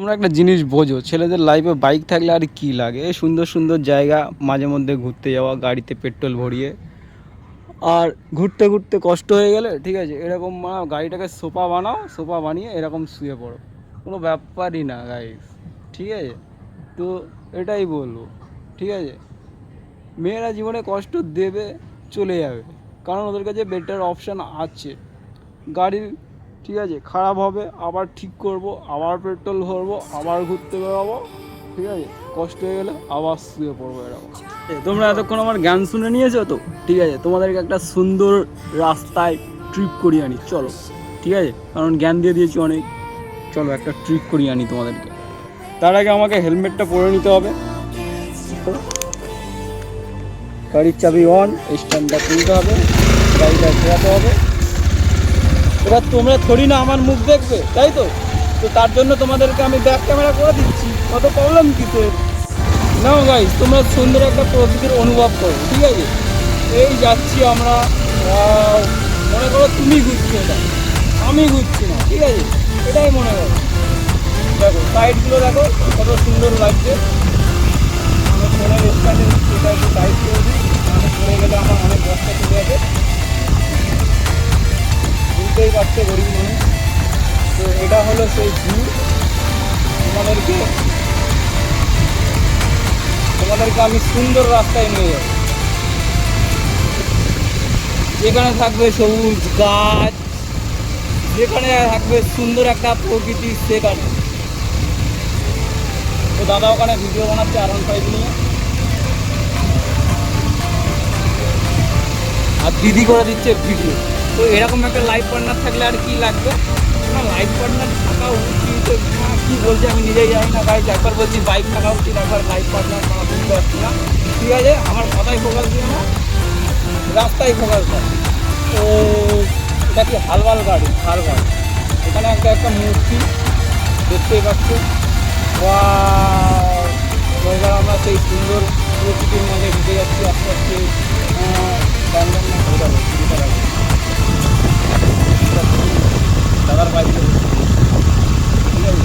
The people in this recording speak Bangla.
তোমরা একটা জিনিস বোঝো, ছেলেদের লাইফে বাইক থাকলে আর কি লাগে। এই সুন্দর সুন্দর জায়গা মাঝে মধ্যে ঘুরতে যাওয়া, গাড়িতে পেট্রোল ভরিয়ে। আর ঘুরতে ঘুরতে কষ্ট হয়ে গেলে ঠিক আছে, এরকম গাড়িটাকে সোফা বানাও, সোফা বানিয়ে এরকম শুয়ে পড়ো, কোনো ব্যাপারই না গাইস। ঠিক আছে, তো এটাই বলবো। ঠিক আছে, মেয়েরা জীবনে কষ্ট দেবে, চলে যাবে, কারণ ওদের কাছে বেটার অপশান আছে। গাড়ির ঠিক আছে খারাপ হবে, আবার ঠিক করব, আবার পেট্রোল ভরবো, আবার ঘুরতে বেরোবো। ঠিক আছে, কষ্ট হয়ে গেলে আবার শুয়ে পড়বো এরকম। তোমরা এতক্ষণ আমার জ্ঞান শুনে নিয়েছো তো, ঠিক আছে, তোমাদেরকে একটা সুন্দর রাস্তায় ট্রিপ করিয়ে আনি চলো। ঠিক আছে, কারণ জ্ঞান দিয়ে দিয়েছি অনেক, চলো একটা ট্রিপ করিয়ে আনি তোমাদেরকে। তার আগে আমাকে হেলমেটটা পরে নিতে হবে, গাড়ির চাবি অন, স্ট্যান্ডটা তুলতে হবে, গাড়িটা ঘোরাতে হবে। এবার তোমরা থোড়ি না আমার মুখ দেখবে, তাই তো? তো তার জন্য তোমাদেরকে আমি ব্যাক ক্যামেরা করে দিচ্ছি, কত প্রবলেম কিসের। নাও গাইস, তোমরা সুন্দর একটা প্রকৃতির অনুভব করো। ঠিক আছে, এই যাচ্ছি আমরা, মনে করো তুমি ঘুরছো, এটা আমি ঘুরছি না। ঠিক আছে, এটাই মনে করো। দেখো সাইডগুলো দেখো কত সুন্দর লাগছে। আমি ফোনের স্ট্যান্ডে এটা একটু সাইড করে দিই, আমি পড়ে গেলে আমার অনেক কষ্ট চলে যাবে। বুঝতেই পারছে গরিব মানুষ। তো এটা হলো সেই ভিউ। তোমাদেরকে আমি সুন্দর রাস্তায় নিয়ে যাব, যেখানে থাকবে সবুজ গাছ, যেখানে থাকবে সুন্দর একটা প্রকৃতি, সেখানে। তো দাদা ওখানে ভিডিও বানাচ্ছে R15 নিয়ে, আর দিদি করে দিচ্ছে ভিডিও। তো এরকম একটা লাইফ পার্টনার থাকলে আর কি লাগবে না, লাইফ পার্টনার থাকা উচিত। কী বলছি আমি নিজেই জানি না গাইজ। একবার বলছি বাইক থাকা উচিত, একবার লাইফ পার্টনার থাকা বুঝতে পারছি না। ঠিক আছে, আমার কথাই ফোকাস দিও না, রাস্তায় ফোকাস দাও। তো এটা কি হালওয়াল গাড়ি, হালওয়াল। এখানে একটা মূর্তি দেখতেই পাচ্ছ। এবার আমরা সেই সুন্দর প্রকৃতির মাঝে ঢুকে যাচ্ছি আস্তে আস্তে। দাদার বাইকে, ঠিক আছে।